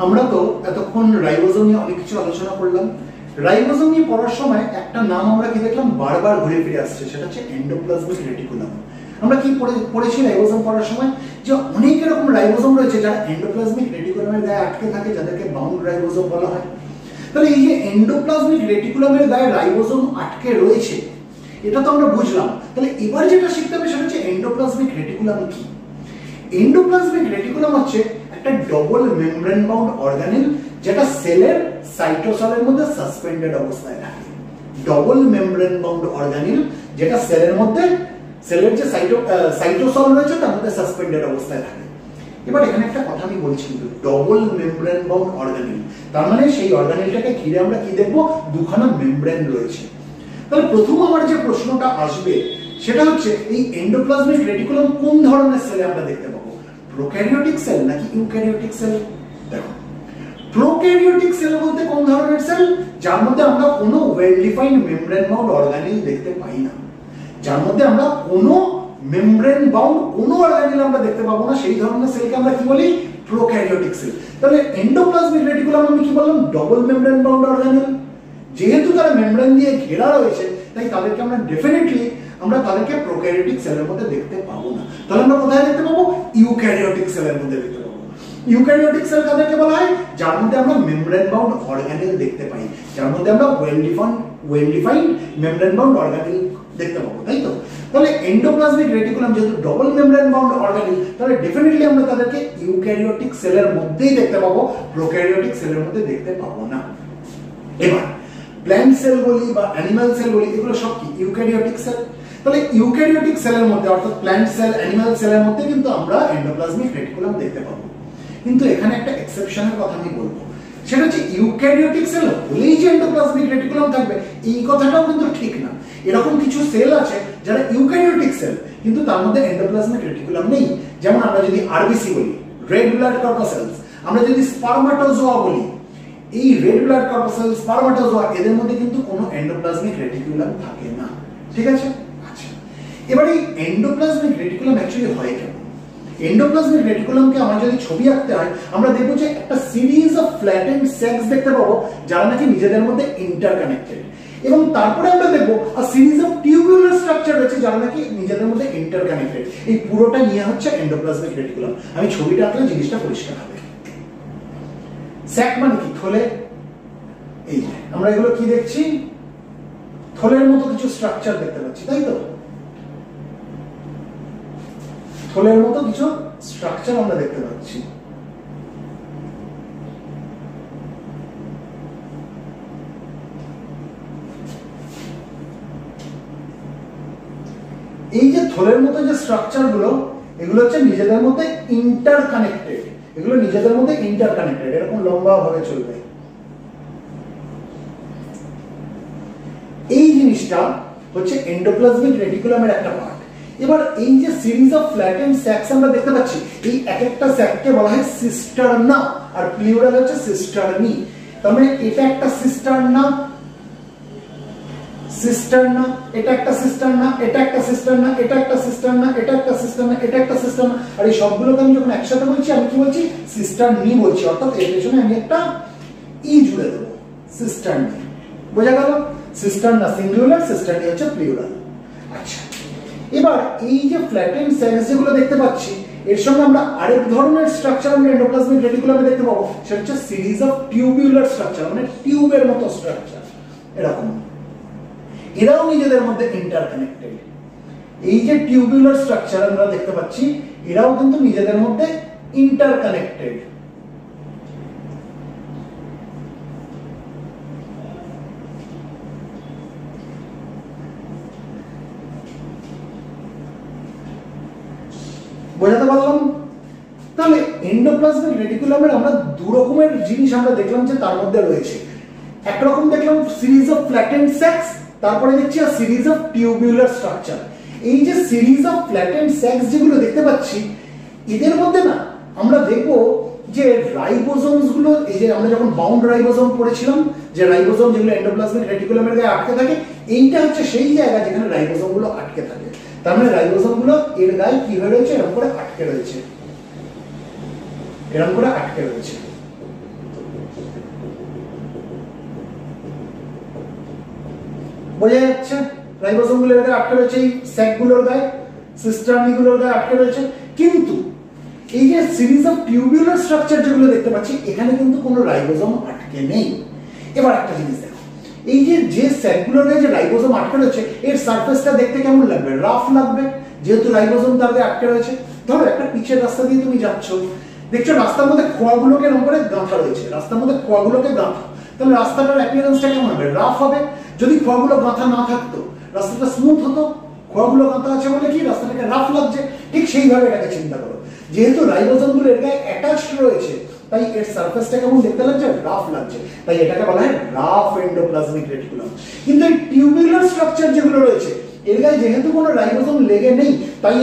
আমরা তো এতক্ষণ রাইবোজোম নিয়ে অনেক কিছু আলোচনা করলাম। রাইবোজোম নিয়ে পড়ার সময় একটা নাম আমরা কি দেখলাম বারবার ঘুরে ফিরে আসছে, সেটা হচ্ছে এন্ডোপ্লাজমিক রেটিকুলাম। আমরা কি পড়েছি রাইবোজোম পড়ার সময় যে অনেক এরকম রাইবোজোম রয়েছে যারা এন্ডোপ্লাজমিক রেটিকুলামের গায়ে আটকে থাকে, যাদেরকে বাউন্ড রাইবোজোম বলা হয়। তাহলে এই যে এন্ডোপ্লাজমিক রেটিকুলামের গায়ে রাইবোজোম আটকে রয়েছে এটা তো আমরা বুঝলাম। তাহলে এবার যেটা শিখতে হবে সেটা হচ্ছে এন্ডোপ্লাজমিক রেটিকুলাম কি। এন্ডোপ্লাজমিক রেটিকুলাম হচ্ছে একটা ডবল মেমব্রেন বাউন্ড অর্গানেল যেটা সেলের সাইটোসলের মধ্যে সাসপেন্ডেড অবস্থায় থাকে। ডবল মেমব্রেন বাউন্ড অর্গানেল যেটা সেলের মধ্যে, সেলের যে সাইটোসল রয়েছে তার মধ্যে সাসপেন্ডেড অবস্থায় থাকে। এবার এখানে একটা কথা আমি বলছি, কিন্তু ডবল মেমব্রেন বাউন্ড অর্গানেল তার মানে সেই অর্গানেলটাকে ঘিরে আমরা কি দেখবো, দুখানা মেমব্রেন রয়েছে। তাহলে প্রথম আমার যে প্রশ্নটা আসবে সেটা হচ্ছে এই এন্ডোপ্লাজমিক রেটিকুলাম কোন ধরনের সেলে আমরা দেখতে পাবো, প্রোক্যারিওটিক সেল নাকি ইউক্যারিওটিক সেল? দেখো, প্রোক্যারিওটিক সেল বলতে কোন ধরনের সেল, যার মধ্যে আমরা কোনো well defined membrane bound organelle দেখতে পাই না, যার মধ্যে আমরা কোনো মেমব্রেন বাউন্ড কোনো অর্গানেল আমরা দেখতে পাবো না, সেই ধরনের সেলকে আমরা কি বলি, প্রোক্যারিওটিক সেল। তাহলে এন্ডোপ্লাজমিক রেটিকুলাম আমি কি বললাম, ডবল মেমব্রেন বাউন্ড অর্গানেল। যেহেতু তারা মেমব্রেন দিয়ে ঘেরা রয়েছে তাই তাদেরকে আমরা ডেফিনেটলি তাদেরকে প্রোক্যারিওটিক সেলের মধ্যে দেখতে পাবো না। তাহলে আমরা কোথায় দেখতে পাবো, ইউক্যারিওটিক সেলের মধ্যে দেখতে পাবো। ইউক্যারিওটিক সেল কাদেরকে বলা হয়, যার মধ্যে আমরা মেমব্রেন বাউন্ড অর্গানেল দেখতে পাই, যার মধ্যে আমরা well defined membrane bound organelle দেখতে পাবো, তাই তো? তাহলে এন্ডোপ্লাজমিক রেটিকুলাম যেহেতু ডবল মেমব্রেন বাউন্ড অর্গানেল, তাহলে ডেফিনেটলি আমরা তাদেরকে ইউক্যারিওটিক সেলের মধ্যেই দেখতে পাবো, প্রোক্যারিওটিক সেলের মধ্যে দেখতে পাবো না। এবার প্ল্যান্ট সেল বলি বা অ্যানিমাল সেল বলি, এগুলো সব কি ইউক্যারিওটিক সেল। তাহলে ইউক্যারিওটিক সেলের মধ্যে অর্থাৎ প্ল্যান্ট সেল, অ্যানিমাল সেলের মধ্যে কিন্তু আমরা এন্ডোপ্লাজমিক রেটিকুলাম দেখতে পাবো। কিন্তু এখানে একটা এক্সেপশনের কথা আমি বলবো, সেটা হচ্ছে ইউক্যারিওটিক সেল হলেই যে এন্ডোপ্লাজমিক রেটিকুলাম থাকবে এই কথাটাও কিন্তু ঠিক না। এরকম কিছু সেল আছে যারা ইউক্যারিওটিক সেল কিন্তু তার মধ্যে এন্ডোপ্লাজমিক রেটিকুলাম নেই। যেমন আমরা যদি আরবিসি বলি, রেড ব্লাড কর্পাসেলস, আমরা যদি স্পারমাটোজোয়া বলি, এই রেড ব্লাড কর্পাসেল, স্পারমাটোজোয়া, এদের মধ্যে কিন্তু কোনো এন্ডোপ্লাজমিক রেটিকুলাম থাকে না। ঠিক আছে? আচ্ছা, এবার এই এন্ডোপ্লাজমিক রেটিকুলাম অ্যাকচুয়ালি হয় কেমন? এন্ডোপ্লাজমিক রেটিকুলামকে আমার যদি ছবি আঁকতে হয়, আমরা দেখবো যে একটা সিরিজ অফ ফ্ল্যাটেন্ড স্যাকস দেখতে পাবো যারা নাকি নিজেদের মধ্যে ইন্টারকানেক্টেড, এবং তারপরে আমরা দেখবো সিরিজ অফ টিউবুলার স্ট্রাকচার রয়েছে যারা নাকি নিজেদের মধ্যে ইন্টারকানেক্টেড। এই পুরোটা নিয়ে হচ্ছে এন্ডোপ্লাজমিক রেটিকুলাম। আমি ছবিটা আঁকলে জিনিসটা পরিষ্কার হবে। স্যাক মানে কি, থলে। এই যে আমরা এগুলো কি দেখছি, থলের মতো কিছু স্ট্রাকচার দেখতে পাচ্ছি, তাই তো? থলের মতো কিছু স্ট্রাকচার আমরা দেখতে পাচ্ছি। এই যে থলের মতো যে স্ট্রাকচার গুলো, এগুলো হচ্ছে নিজেদের মধ্যে ইন্টারকানেক্টেড। এগুলো নিজেদের মধ্যে ইন্টারকানেক্টেড, এরকম লম্বা ভাবে চলবে। এই জিনিসটা হচ্ছে এন্ডোপ্লাজমিক রেটিকুলামের একটা পার্ট। এবার এই যে সিরিজ অফ ফ্ল্যাটেন্ড স্যাকস আমরা দেখতে পাচ্ছি, এই এক একটা স্যাককে বলা হয় সিস্টারনা, আর প্লিউরাল হচ্ছে সিস্টারনি। তার মানে এটা একটা সিস্টারনা, সিস্টারনা, এটা একটা সিস্টারনা, এটা একটা সিস্টারনা, এটা একটা সিস্টারনা, এটা একটা সিস্টারনা, এটা একটা সিস্টারনা। আর এই সবগুলোকে আমি যখন একসাথে বলছি আমি কি বলছি, সিস্টারনি বলছি, অর্থাৎ এর পেছনে আমি একটা ই জুড়ে দেবো, সিস্টারনি। বোঝা গেল? সিস্টারনা সিঙ্গুলার, সিস্টারনি হচ্ছে প্লিউরাল। আচ্ছা, এবার এই যে ফ্ল্যাটেন্ড স্যাকস যেগুলো দেখতে পাচ্ছি, এর সঙ্গে আমরা আরেক ধরনের স্ট্রাকচার আমরা এন্ডোপ্লাজমিক রেটিকুলামে দেখতে পাবো, সেটা হচ্ছে সিরিজ অফ টিউবুলার স্ট্রাকচার, মানে টিউবের মতো স্ট্রাকচার। এরকম এরাও নিজেদের মধ্যে ইন্টারকানেক্টেড। এই যে টিউবুলার স্ট্রাকচার আমরা দেখতে পাচ্ছি, এরাও কিন্তু নিজেদের মধ্যে ইন্টারকানেক্টেড। বোঝাতে পারলাম? তাহলে এন্ডোপ্লাজমিক রেটিকুলামের আমরা দু রকমের জিনিস আমরা দেখলাম যে তার মধ্যে রয়েছে। একরকম দেখলাম সিরিজ অফ ফ্ল্যাটেন্ড স্যাকস, তারপরে দেখছি সিরিজ অফ টিউবুলার স্ট্রাকচার। এই যে সিরিজ অফ ফ্ল্যাটেন্ড স্যাকস যেগুলো দেখতে পাচ্ছি, এদের মধ্যে না আমরা দেখবো যে রাইবোজোমস গুলো, এই যে আমরা যখন বাউন্ড রাইবোজোম পড়েছিলাম, যে রাইবোজোম যেগুলো এন্ডোপ্লাজমিক রেটিকুলামের গায়ে আটকে থাকে, এইটা হচ্ছে সেই জায়গা যেখানে রাইবোজোম গুলো আটকে থাকে। তার মানে রাইবোজোম গুলো এর গায়ে কি হয়ে রয়েছে, এরকম করে আটকে রয়েছে, এরকম করে আটকে রয়েছে। বোঝা যাচ্ছে রাইবোসোম গুলোর গায়ে আটকে রয়েছে, এই স্যাক গুলোর গায়ে, সিস্টার্নি গুলোর গায়ে আটকে রয়েছে। কিন্তু এই যে সিরিজ অফ টিউবুলার স্ট্রাকচার যেগুলো দেখতে পাচ্ছি, এখানে কিন্তু কোনো রাইবোসোম আটকে নেই। এবার একটা জিনিস দেখো, এই যে স্যাকগুলোর গায়ে যে রাইবোসোম আটকে রয়েছে, এর সারফেসটা দেখতে কেমন লাগবে? রাফ লাগবে, যেহেতু রাইবোসোম তার গায়ে আটকে রয়েছে। ধরো একটা পিচের রাস্তা দিয়ে তুমি যাচ্ছ, দেখছো রাস্তার মধ্যে খোয়াগুলোকে এরকম করে গাঁথা রয়েছে, রাস্তার মধ্যে খোয়াগুলোকে গাঁথা, তাহলে রাস্তাটার অ্যাপিয়ারেন্সটা কেমন হবে? রাফ হবে। যদি খোয়াগুলো গাঁথা না থাকতো রাস্তাটা স্মুথ হতো। খোয়াগুলো গাঁথা আছে বলে কি রাস্তাটাকে রাফ লাগছে। ঠিক সেইভাবে এটাকে চিন্তা করো, যেহেতু রাইবোসোমগুলো এর গায়ে অ্যাটাচড রয়েছে, তাই এর সারফেসটা কেমন দেখতে লাগছে? রাফ লাগছে, তাই এটাকে বলা হয় রাফ এন্ডোপ্লাজমিক রেটিকুলাম। কিন্তু এই টিউবুলার স্ট্রাকচার যেগুলো রয়েছে, এর গায়ে যেহেতু কোনো রাইবোসোম লেগে নেই, তাই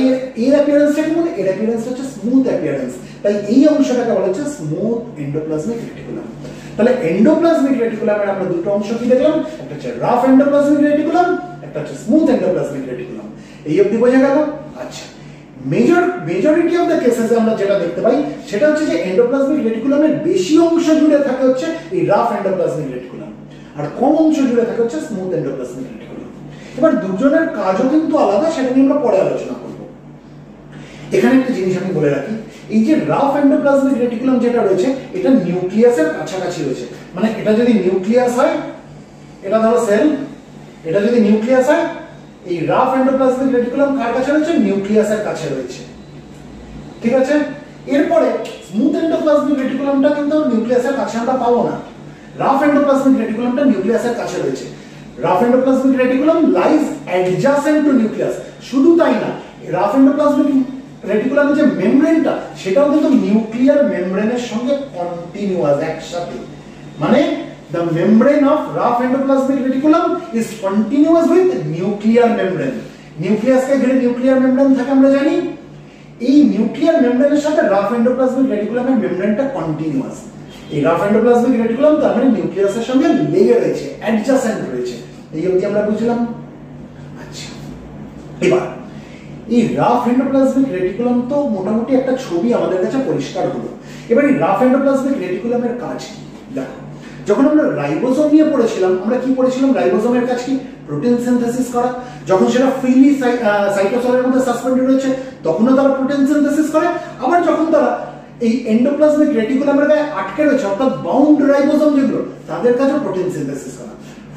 এর অ্যাপিয়ারেন্সটা কেমন? এর অ্যাপিয়ারেন্স হচ্ছে স্মুথ অ্যাপিয়ারেন্স, তাই এই অংশটাকে বলা হচ্ছে স্মুথ এন্ডোপ্লাজমিক রেটিকুলাম। তাহলে এন্ডোপ্লাজমিক রেটিকুলামের আমরা দুটো অংশ কি দেখলাম? একটা হচ্ছে রাফ এন্ডোপ্লাজমিক রেটিকুলাম, একটা হচ্ছে স্মুথ এন্ডোপ্লাজমিক রেটিকুলাম। এই অবধি বোঝা গেল? আচ্ছা, মেজরিটি অফ দ্য কেসেসে আমরা যেটা দেখতে পাই সেটা হচ্ছে যে এন্ডোপ্লাজমিক রেটিকুলামের বেশি অংশ জুড়ে থাকে হচ্ছে এই রাফ এন্ডোপ্লাজমিক রেটিকুলাম, আর কম অংশ জুড়ে থাকে হচ্ছে স্মুথ এন্ডোপ্লাজমিক রেটিকুলাম। এবার দুজনের কাজও কিন্তু আলাদা, সেটা নিয়ে আমরা পরে আলোচনা করব। এখানে একটা জিনিস আমি বলে রাখি, এই যে রাফ এন্ডোপ্লাজমিক রেটিকুলাম যেটা রয়েছে, এটা নিউক্লিয়াসের কাছাকাছি রয়েছে। মানে এটা যদি নিউক্লিয়াস হয়, এটা ধরো সেল, এটা যদি নিউক্লিয়াস হয়, এই রাফ এন্ডোপ্লাজমিক রেটিকুলাম কার কাছে রয়েছে? নিউক্লিয়াসের কাছে রয়েছে। ঠিক আছে, এরপরে স্মুথ এন্ডোপ্লাজমিক রেটিকুলামটা কিন্তু নিউক্লিয়াসের কাছে আমরা পাবো না। রাফ এন্ডোপ্লাজমিক রেটিকুলামটা নিউক্লিয়াসের কাছে রয়েছে। Rough endoplasmic reticulum lies adjacent to nucleus. শুধু তাই না, রাফ এন্ডোপ্লাজমিক রেটিকুলামের যে মেমব্রেনটা, সেটাও কিন্তু নিউক্লিয়ার মেমব্রেনের সঙ্গে কন্টিনিউয়াস, একসাথে। মানে the membrane of rough endoplasmic reticulum is continuous with nuclear membrane. Nucleus কে ঘিরে নিউক্লিয়ার মেমব্রেন থাকে আমরা জানি। এই নিউক্লিয়ার মেমব্রেনের সাথে রাফ এন্ডোপ্লাজমিক রেটিকুলামের মেমব্রেনটা কন্টিনিউয়াস। এই রাফ এন্ডোপ্লাজমিক রেটিকুলাম তার মানে নিউক্লিয়াসের সঙ্গে লেগে রয়েছে, অ্যাডজাসেন্ট রয়েছে। এই অবধি আমরা বুঝলাম। আচ্ছা, এবার এই রাফ এন্ডোপ্লাজমিক রেটিকুলাম তো মোটামুটি একটা ছবি আমাদের কাছে পরিষ্কার হলো। এবার এই রাফ এন্ডোপ্লাজমিক রেটিকুলামের কাজ কি? দেখো, যখন আমরা রাইবোসোম নিয়ে পড়েছিলাম, আমরা কি পড়েছিলাম? রাইবোসোমের কাজ কি? প্রোটিন সিনথেসিস করা। যখন সেটা ফ্রিলি সাইটোসলের মধ্যে সাসপেন্ডেড রয়েছে, তখনও তারা প্রোটিন সিনথেসিস করে। আবার যখন তারা এই এন্ডোপ্লাজমিক রেটিকুলামের গায়ে আটকে রয়েছে, অর্থাৎ বাউন্ড রাইবোসোম যেগুলো, তাদের কাজও প্রোটিন সিনথেসিস করা।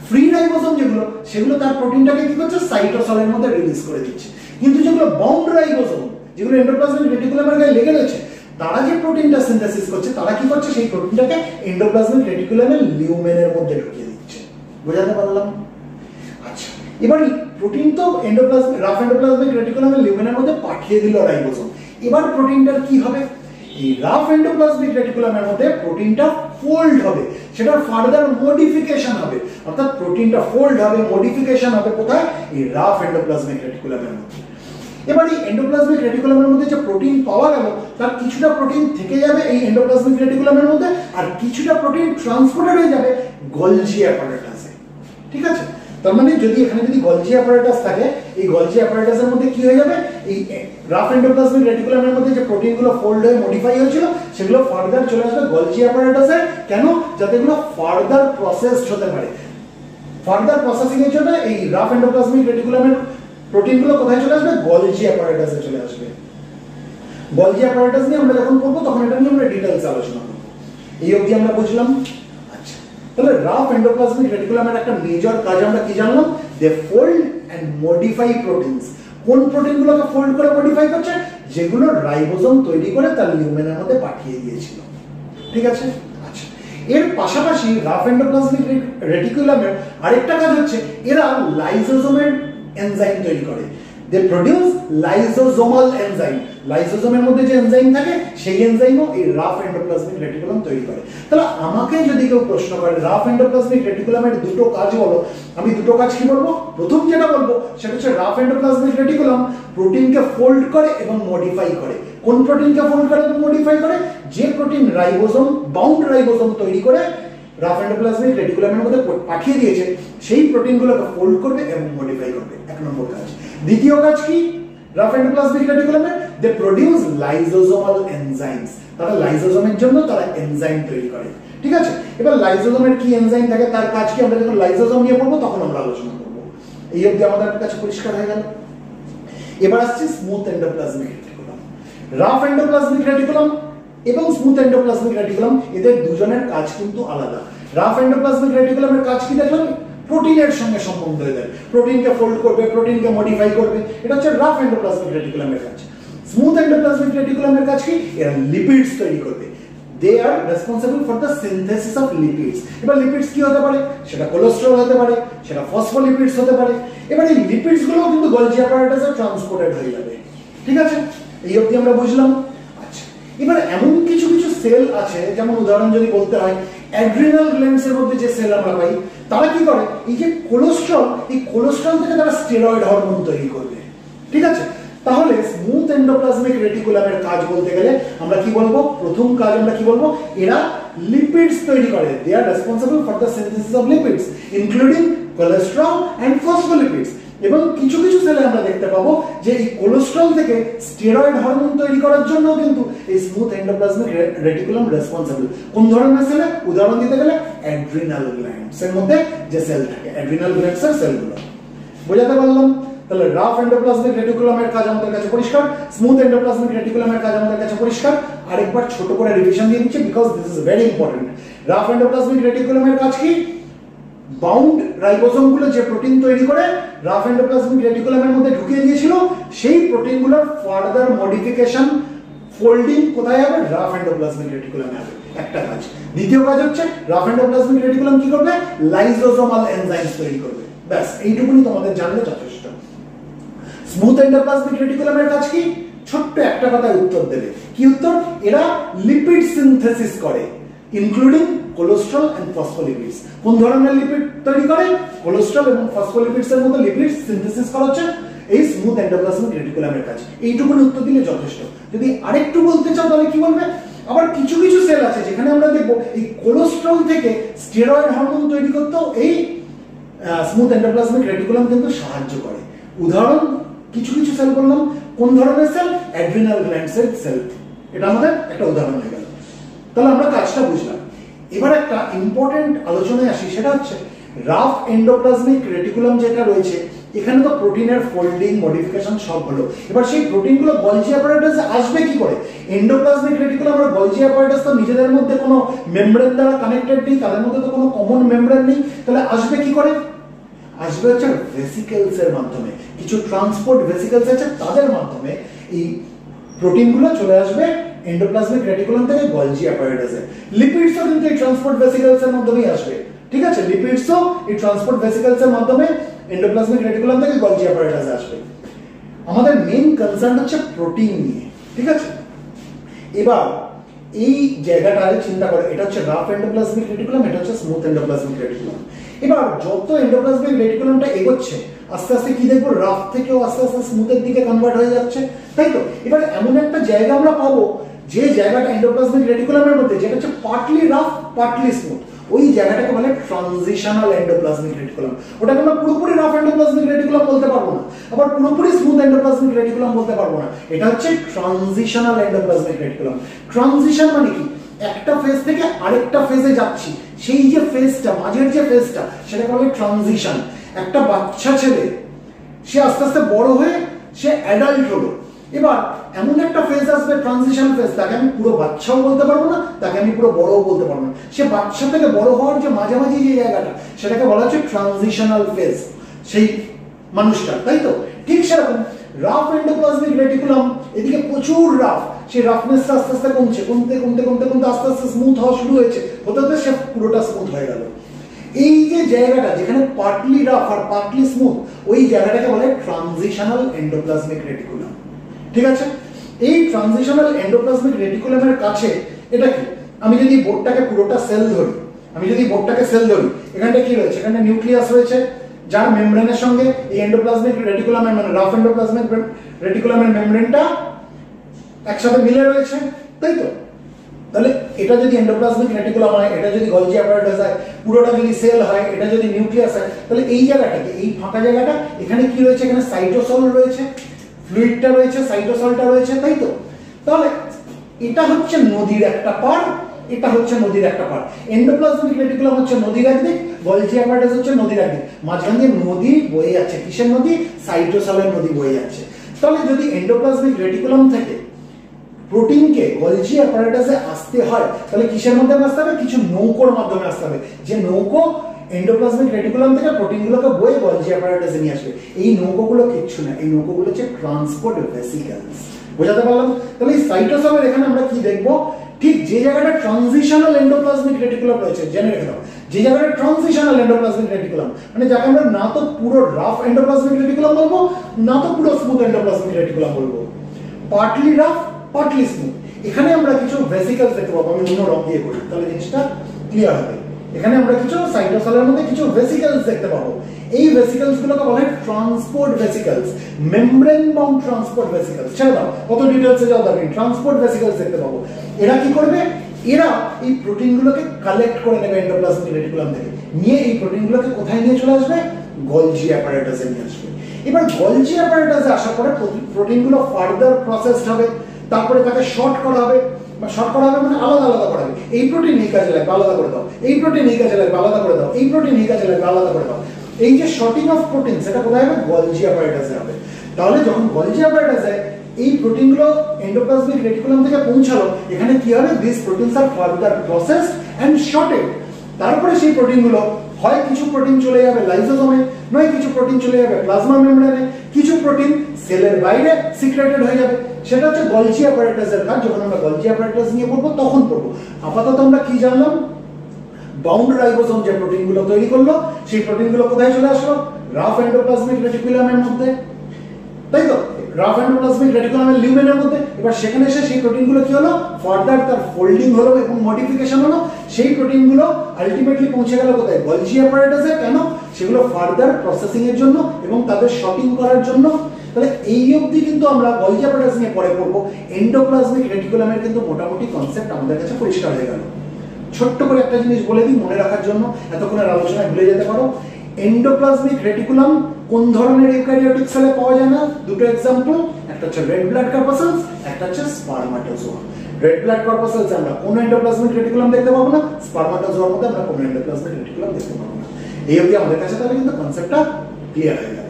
ফ্রি রাইবোসোম যেগুলো, সেগুলো তার প্রোটিনটাকে কি করছে? সাইটোসলের মধ্যে রিলিজ করে দিচ্ছে। কিন্তু যেগুলো বাউন্ড রাইবোসোম, যেগুলো এন্ডোপ্লাজমিক রেটিকুলামের গায়ে লেগে রয়েছে, তারা যে প্রোটিনটা সিনথেসিস করছে, তারা কি করছে? সেই প্রোটিনটাকে এন্ডোপ্লাজমিক রেটিকুলামের লিউমেনের মধ্যে ঢুকিয়ে দিচ্ছে। বোঝাতে পারলাম? আচ্ছা, এবার প্রোটিন তো রাফ এন্ডোপ্লাজমিক রেটিকুলামের লিউমেনের মধ্যে পাঠিয়ে দিল রাইবোসোম। এবার প্রোটিনটার কি হবে? এই রাফ এন্ডোপ্লাজমিক রেটিকুলামের মধ্যে প্রোটিনটা ফোল্ড হবে, সেটার ফার্দার মডিফিকেশন হবে। অর্থাৎ প্রোটিনটা ফোল্ড হবে, মডিফিকেশন হবে কোথায়? এই রাফ এন্ডোপ্লাজমিক রেটিকুলামের মধ্যে। এবার এই এন্ডোপ্লাজমিক রেটিকুলামের মধ্যে যে প্রোটিন পাওয়া গেল, তার কিছুটা প্রোটিন থেকে যাবে এই এন্ডোপ্লাজমিক রেটিকুলামের মধ্যে, আর কিছুটা প্রোটিন ট্রান্সপোর্টেড হয়ে যাবে গলজি অ্যাপারেটাসে। ঠিক আছে, তার মানে যদি এখানে গলজি অ্যাপারেটাস থাকে, এই গলজি অ্যাপারেটাসের মধ্যে কি হয়ে যাবে? এই রাফ এন্ডোপ্লাজমিক রেটিকুলামের মধ্যে যে প্রোটিনগুলো ফোল্ড হয়ে মডিফাই হয়েছিল, সেগুলো ফার্দার চলে আসবে গলজি অ্যাপারেটাসে। কেন? যাতে এগুলো ফার্দার প্রসেসড হতে পারে। ফার্দার প্রসেসিং এর জন্য এই রাফ এন্ডোপ্লাজমিক রেটিকুলামের প্রোটিনগুলো কোথায় চলে আসবে? গলজি অ্যাপারেটাসে চলে আসবে। গলজি অ্যাপারেটাস নিয়ে আমরা যখন পড়বো, তখন এটা নিয়ে আমরা ডিটেইলস আলোচনা করব। এই অবধি আমরা বুঝলাম। আচ্ছা, তাহলে রাফ এন্ডোপ্লাজমিক রেটিকুলামের একটা মেজর কাজ আমরা কি জানলাম? দে ফোল্ড এন্ড মডিফাই প্রোটিনস। কোন প্রোটিনগুলোকে ফোল্ড করে মডিফাই করছে? যেগুলো রাইবোসোম তৈরি করে তার লিউমেনের মধ্যে পাঠিয়ে দিয়েছিল। ঠিক আছে, আচ্ছা, এর পাশাপাশি রাফ এন্ডোপ্লাজমিক রেটিকুলামের আরেকটা কাজ হচ্ছে, এরা লাইসোজোমের এনজাইম তৈরি করে। দে প্রডিউস লাইসোজোমাল এনজাইম। লাইসোজোমের মধ্যে যে এনজাইম থাকে, সেই এনজাইমও এই রাফ এন্ডোপ্লাজমিক রেটিকুলাম তৈরি করে। তাহলে আমাকে যদি কেউ প্রশ্ন করে রাফ এন্ডোপ্লাজমিক রেটিকুলামের দুটো কাজ বলো, আমি দুটো কাজ কি বলবো? প্রথম যেটা বলবো সেটা হচ্ছে রাফ এন্ডোপ্লাজমিক রেটিকুলাম প্রোটিনকে ফোল্ড করে এবং মডিফাই করে। কোন প্রোটিনকে ফোল্ড করে এবং মডিফাই করে? যে প্রোটিন রাইবোসোম, বাউন্ড রাইবোসোম তৈরি করে রাফ এন্ডোপ্লাজমিক রেটিকুলামের মধ্যে পাঠিয়ে দিয়েছে, সেই প্রোটিনগুলোকে ফোল্ড করবে এবং মডিফাই করবে। এক নম্বর কাজ। দ্বিতীয় কাজ কি রাফ এন্ডোপ্লাজমিক রেটিকুলামের? দে প্রডিউস লাইসোজোমাল এনজাইমস। তারা লাইসোজোমের জন্য তারা এনজাইম তৈরি করে। ঠিক আছে, এবার লাইসোজোমের কি এনজাইম থাকে, তার কাজ কি, আমরা যখন লাইসোজোম নিয়ে পড়বো তখন আমরা আলোচনা করবো। এই অবধি আমাদের কাছে পরিষ্কার হয়ে গেল। এবার আসছে smooth endoplasmic reticulum. Rough endoplasmic reticulum এবং স্মুথ এন্ডোপ্লাজমিক রেটিকুলাম, এদের দুজনের কাজ কিন্তু আলাদা। রাফ এন্ডোপ্লাজমিক রেটিকুলামের কাজ কি দেখলাম? প্রোটিনের সঙ্গে সম্বন্ধ হয়ে যায়, প্রোটিনকে ফোল্ড করবে, প্রোটিনকে মডিফাই করবে, এটা হচ্ছে রাফ এন্ডোপ্লাজমিক রেটিকুলামের কাজ। স্মুথ এন্ডোপ্লাজমিক রেটিকুলামের কাজ কি? এরা লিপিডস তৈরি করবে। They are responsible for the synthesis of lipids. এবার লিপিডস কি হতে পারে? সেটা কোলেস্টেরল হতে পারে, সেটা ফসফোলিপিডস হতে পারে। এবার এই লিপিডস গুলো কিন্তু গলজি অ্যাপারেটাসে ট্রান্সপোর্টেড হয়ে যাবে। ঠিক আছে, এই অবধি আমরা বুঝলাম। আচ্ছা, এবার এমন কিছু কিছু সেল আছে, যেমন উদাহরণ যদি বলতে হয় অ্যাড্রিনাল গ্ল্যান্ডস এর মধ্যে যে সেল আমরা পাই, তারা কি করে? এই যে কোলেস্টেরল, এই কোলেস্টেরল থেকে তারা স্টেরয়েড হরমোন তৈরি করবে। ঠিক আছে, তাহলে স্মুথ এন্ডোপ্লাজমিক রেটিকুলামের কাজ বলতে গেলে আমরা কি বলবো? প্রথম কাজ আমরা কি বলবো? এরা লিপিডস তৈরি করে। They are responsible for the synthesis of lipids including cholesterol and phospholipids. এবং কিছু কিছু সেলে আমরা দেখতে পাবো যে এই কোলেস্টেরল থেকে স্টেরয়েড হরমোন তৈরি করার জন্য কিন্তু এই স্মুথ এন্ডোপ্লাজমিক রেটিকুলাম রেসপন্সিবল। কোন ধরনের সেলে? উদাহরণ দিতে গেলে অ্যাড্রিনাল গ্ল্যান্ডস এর মধ্যে যে সেল থাকে, অ্যাড্রিনাল গ্ল্যান্ডস এর সেলগুলো। বোঝাতে পারলাম? তাহলে রাফ এন্ডোপ্লাজমিক রেটিকুলামের কাজ আমাদের কাছে পরিষ্কার, স্মুথ এন্ডোপ্লাজমিক রেটিকুলামের কাজ আমাদের কাছে পরিষ্কার। আরেকবার ছোট করে রিভিশন দিয়ে দিচ্ছি because this is very important. Rough endoplasmic রেটিকুলামের কাজ কি? বাউন্ড রাইবোসোমগুলো যে প্রোটিন তৈরি করে রাফ এন্ডোপ্লাজমিক রেটিকুলামের মধ্যে ঢুকিয়ে দিয়েছিল, সেই প্রোটিনগুলোর ফার্দার মডিফিকেশন, ফোল্ডিং কোথায় হবে? রাফ এন্ডোপ্লাজমিক রেটিকুলামে হবে, একটা কাজ। দ্বিতীয় কাজ হচ্ছে রাফ এন্ডোপ্লাজমিক রেটিকুলাম কি করবে? লাইসোসোমাল এনজাইমস তৈরি করবে। ব্যাস, এইটুকুনি তোমাদের জানলে যথেষ্ট। স্মুথ এন্ডোপ্লাজমিক রেটিকুলামের কাজ কি? ছোট্ট একটা কথায় উত্তর দেবে। কি উত্তর? এরা লিপিড সিনথেসিস করে ইনক্লুডিং কোলেস্টেরল এন্ড ফসফোলিপিডস। কোন ধরনের লিপিড তৈরি করে? কোলেস্টেরল এবং ফসফোলিপিডস এর মতো লিপিড সিনথেসিস করা হচ্ছে এই স্মুথ এন্ডোপ্লাজমিক রেটিকুলামের কাজ। এইটুকুনি উত্তর দিলে যথেষ্ট। যদি আরেকটু বলতে চাও তাহলে কি বলবে? আবার কিছু কিছু সেল আছে যেখানে আমরা দেখবো এই কোলেস্টেরল থেকে স্টেরয়েড হরমোন তৈরি করতেও এই স্মুথ এন্ডোপ্লাজমিক রেটিকুলাম কিন্তু সাহায্য করে। উদাহরণ কিছু কিছু সেল বললাম। কোন ধরনের সেল? অ্যাড্রিনাল গ্ল্যান্ডস এর সেল। এটা আমাদের একটা উদাহরণ হয়ে গেল। তাহলে আমরা কাজটা বুঝলাম। এবার একটা ইম্পর্টেন্ট আলোচনায় আসি, সেটা হচ্ছে রাফ এন্ডোপ্লাজমিক রেটিকুলাম যেটা রয়েছে, এখানে তো প্রোটিনের ফোল্ডিং, মডিফিকেশন সব হলো। এবার সেই প্রোটিনগুলো গলজি অ্যাপারেটাসে আসবে কি করে? এন্ডোপ্লাজমিক রেটিকুলাম আর গলজি অ্যাপারেটাস তো নিজেদের মধ্যে কোনো মেমব্রেন দ্বারা কানেক্টেড নেই, তাদের মধ্যে তো কোনো কমন মেমব্রেন নেই। তাহলে আসবে কি করে? আসবে হচ্ছে ভেসিকেলস এর মাধ্যমে। কিছু ট্রান্সপোর্ট ভেসিকেলস আছে, তাদের মাধ্যমে এই প্রোটিনগুলো চলে আসবে এন্ডোপ্লাজমিক রেটিকুলাম থেকে গলজি অ্যাপারেটাসে। লিপিডসও কিন্তু এই ট্রান্সপোর্ট ভেসিকেলস এর মাধ্যমেই আসবে। ঠিক আছে, লিপিডসও এই ট্রান্সপোর্ট ভেসিকেলস এর মাধ্যমে এন্ডোপ্লাজমিক রেটিকুলাম থেকে গলজি অ্যাপারেটাসে আসবে। আমাদের মেইন কনসার্ন হচ্ছে প্রোটিন নিয়ে। ঠিক আছে, এবার এই জায়গাটায় চিন্তা করে, এটা হচ্ছে রাফ এন্ডোপ্লাজমিক রেটিকুলাম, এটা হচ্ছে স্মুথ এন্ডোপ্লাজমিক রেটিকুলাম। এবার যত এন্ডোপ্লাজমিক রেটিকুলামটা এগোচ্ছে, আস্তে আস্তে কি দেখবো? রাফ থেকেও আস্তে আস্তে স্মুথের দিকে কনভার্ট হয়ে যাচ্ছে, তাই তো? এবার এমন একটা জায়গা আমরা পাবো যে জায়গাটা এন্ডোপ্লাজমিক রেটিকুলামের মধ্যে, যেটা হচ্ছে পার্টলি রাফ পার্টলি স্মুথ, ওই জায়গাটাকে বলে ট্রানজিশনাল এন্ডোপ্লাজমিক রেটিকুলাম। ওটাকে আমরা পুরোপুরি রাফ এন্ডোপ্লাজমিক রেটিকুলাম বলতে পারবো না, আবার পুরোপুরি স্মুথ এন্ডোপ্লাজমিক রেটিকুলাম বলতে পারবো না। এটা হচ্ছে ট্রানজিশনাল এন্ডোপ্লাজমিক রেটিকুলাম। ট্রানজিশন মানে কি? একটা ফেজ থেকে আরেকটা ফেজে যাচ্ছি, সেই যে ফেজটা, মাঝের যে ফেজটা, সেটাকে বলে ট্রানজিশন। একটা বাচ্চা ছেলে, সে আস্তে আস্তে বড় হয়ে সে অ্যাডাল্ট হলো। এবার এমন একটা ফেজ আসবে, ট্রানজিশন ফেজ, তাকে আমি পুরো বাচ্চাও বলতে পারবো না, তাকে আমি পুরো বড়ও বলতে পারবো না। সে বাচ্চা থেকে বড় হওয়ার যে মাঝামাঝি যে জায়গাটা, সেটাকে বলা হচ্ছে ট্রানজিশনাল ফেজ সেই মানুষটা, তাই তো? ঠিক সেরকম রাফ এন্ডোপ্লাজমিক রেটিকুলাম, এদিকে প্রচুর রাফ, সেই রাফনেসটা আস্তে আস্তে কমছে, কমতে কমতে কমতে কমতে আস্তে আস্তে স্মুথ হওয়া শুরু হয়েছে, হতে হতে সে পুরোটা স্মুথ হয়ে গেল। এই যে জায়গাটা যেখানে পার্টলি রাফ আর পার্টলি স্মুথ, ওই জায়গাটাকে বলে ট্রানজিশনাল এন্ডোপ্লাজমিক রেটিকুলাম। ঠিক আছে, এই ট্রানজিশনাল এন্ডোপ্লাজমিক রেটিকুলামের কাছে এটা কি? আমি যদি বোর্ডটাকে পুরোটা সেল ধরি, এখানটা কি রয়েছে? এখানে নিউক্লিয়াস রয়েছে, যার মেমব্রেনের সঙ্গে এই এন্ডোপ্লাজমিক রেটিকুলামের, মানে রাফ এন্ডোপ্লাজমিক রেটিকুলামের মেমব্রেনটা একসাথে মিলে রয়েছে, তাই তো? তাহলে এটা যদি এন্ডোপ্লাজমিক রেটিকুলাম হয়, এটা যদি গলজি অ্যাপারেটাস হয়, পুরোটা যদি সেল হয়, এটা যদি নিউক্লিয়াস হয়, তাহলে এই জায়গাটাকে, এই ফাঁকা জায়গাটা, এখানে কি রয়েছে? এখানে সাইটোসল রয়েছে, ফ্লুইডটা রয়েছে, সাইটোসলটা রয়েছে, তাই তো? তাহলে এটা হচ্ছে নদীর একটা পার, এটা হচ্ছে নদীর একটা পার্ট। এন্ডোপ্লাজমিক রেটিকুলাম হচ্ছে নদীর একদিক, গলজি অ্যাপারেটাস হচ্ছে নদীর একদিক, মাঝখান দিয়ে নদী বয়ে যাচ্ছে। কিসের নদী? সাইটোসলের নদী বয়ে যাচ্ছে। তাহলে যদি এন্ডোপ্লাজমিক রেটিকুলাম থেকে প্রোটিনকে গলজি অ্যাপারেটাসে আসতে হয়, তাহলে কিসের মাধ্যমে আসতে হবে? কিছু নৌকোর মাধ্যমে আসতে হবে, যে নৌকো এন্ডোপ্লাজমিক রেটিকুলাম থেকে প্রোটিনগুলোকে বয়ে গলজি অ্যাপারেটাসে নিয়ে আসবে। এই নৌকোগুলো কিচ্ছু না, এই নৌকোগুলো হচ্ছে ট্রান্সপোর্ট ভেসিকলস। বোঝাতে পারলাম? তাহলে এই সাইটোসলের এখানে আমরা কি দেখবো? ঠিক যে জায়গাটা ট্রানজিশনাল এন্ডোপ্লাজমিক রেটিকুলাম রয়েছে, জেনে রেখে দাও, যে জায়গাটা ট্রানজিশনাল এন্ডোপ্লাজমিক রেটিকুলাম, মানে যাকে আমরা না তো পুরো রাফ এন্ডোপ্লাজমিক রেটিকুলাম বলবো, না তো পুরো স্মুথ এন্ডোপ্লাজমিক রেটিকুলাম বলবো, পার্টলি রাফ পার্টলি স্মুথ। এখানে আমরা কিছু ভেসিকলস দেখতে পাবো। আমি অন্য রং দিয়ে করি তাহলে জিনিসটা ক্লিয়ার হবে। এখানে আমরা কিছু সাইটোসলের মধ্যে কিছু ভেসিকলস দেখতে পাবো। এই ভেসিকলস গুলোকে বলা হয় ট্রান্সপোর্ট ভেসিকলস, মেমব্রেন বাউন্ড ট্রান্সপোর্ট ভেসিকলস। ছেড়ে দাও, কত ডিটেইলসে যাও দরকার, ট্রান্সপোর্ট ভেসিকলস দেখতে পাবো। এরা কি করবে? এরা এই প্রোটিনগুলোকে কালেক্ট করে নেবে এন্ডোপ্লাজমিক রেটিকুলাম থেকে, নিয়ে এই প্রোটিনগুলোকে কোথায় নিয়ে চলে আসবে? গলজি অ্যাপারেটাসে নিয়ে আসবে। এবার গলজি অ্যাপারেটাসে আসার পরে প্রোটিনগুলো ফার্দার প্রসেসড হবে, তারপরে তাকে শর্ট করা হবে, বা শর্ট করা হবে মানে আলাদা আলাদা করা হবে। এই প্রোটিন এই কাজে লাগবে, আলাদা করে দাও, এই প্রোটিন এই কাজে লাগবে, আলাদা করে দাও, এই প্রোটিন এই কাজে লাগবে, আলাদা করে দাও। এই যে শর্টিং অফ প্রোটিন, সেটা কোথায় হবে? গলজি অ্যাপারেটাসে হবে। তাহলে যখন গলজি অ্যাপারেটাসে এই প্রোটিনগুলো এন্ডোপ্লাজমিক রেটিকুলাম থেকে পৌঁছালো, এখানে কি হবে? This proteins are further processed and sorted. তারপরে সেই প্রোটিনগুলো হয় কিছু প্রোটিন চলে যাবে লাইসোজোমে, নয় কিছু প্রোটিন চলে যাবে প্লাজমা মেমব্রেনে, কিছু প্রোটিন সেলের বাইরে সিক্রেটেড হয়ে যাবে। সেটা হচ্ছে গলজি অ্যাপারেটাসের কাজ। যখন আমরা গলজি অ্যাপারেটাস নিয়ে পড়বো তখন পড়বো। আপাতত আমরা কি জানলাম? বাউন্ড রাইবোসোম যে প্রোটিনগুলো তৈরি করলো, সেই প্রোটিনগুলো কোথায় চলে আসলো? রাফ এন্ডোপ্লাজমিক রেটিকুলামের মধ্যে, তাই তো? রাফ এন্ডোপ্লাজমিক রেটিকুলামের লিউমেনের মধ্যে। এবার সেখানে এসে সেই প্রোটিনগুলো কি হলো? ফার্দার তার ফোল্ডিং হলো এবং মডিফিকেশন হলো। সেই প্রোটিনগুলো আলটিমেটলি পৌঁছে গেল কোথায়? গলজি অ্যাপারেটাসে। কেন? সেগুলো ফার্দার প্রসেসিং এর জন্য এবং তাদের শর্টিং করার জন্য। তাহলে এই অবধি কিন্তু আমরা গলজি অ্যাপারেটাস নিয়ে পরে পড়বো। এন্ডোপ্লাজমিক রেটিকুলামের কিন্তু মোটামুটি কনসেপ্ট আমাদের কাছে পরিষ্কার হয়ে গেল। ছোট্ট করে একটা জিনিস বলে দিই মনে রাখার জন্য, এতক্ষণের আলোচনায় ভুলে যেতে পারো। এন্ডোপ্লাজমিক রেটিকুলাম কোন ধরনের ইউক্যারিওটিক সেলে পাওয়া যায় না? দুটো এক্সাম্পল, একটা হচ্ছে রেড ব্লাড কর্পাসেলস, একটা হচ্ছে স্পারমাটোজোয়া। রেড ব্লাড কর্পাসেলস আমরা কোন এন্ডোপ্লাজমিক রেটিকুলাম দেখতে পাবো না, স্পারমাটোজোয়ার মধ্যে আমরা কোন এন্ডোপ্লাজমিক রেটিকুলাম দেখতে পাবো না। এই অবধি আমাদের কাছে তাহলে কিন্তু কনসেপ্টটা ক্লিয়ার হয়ে গেল।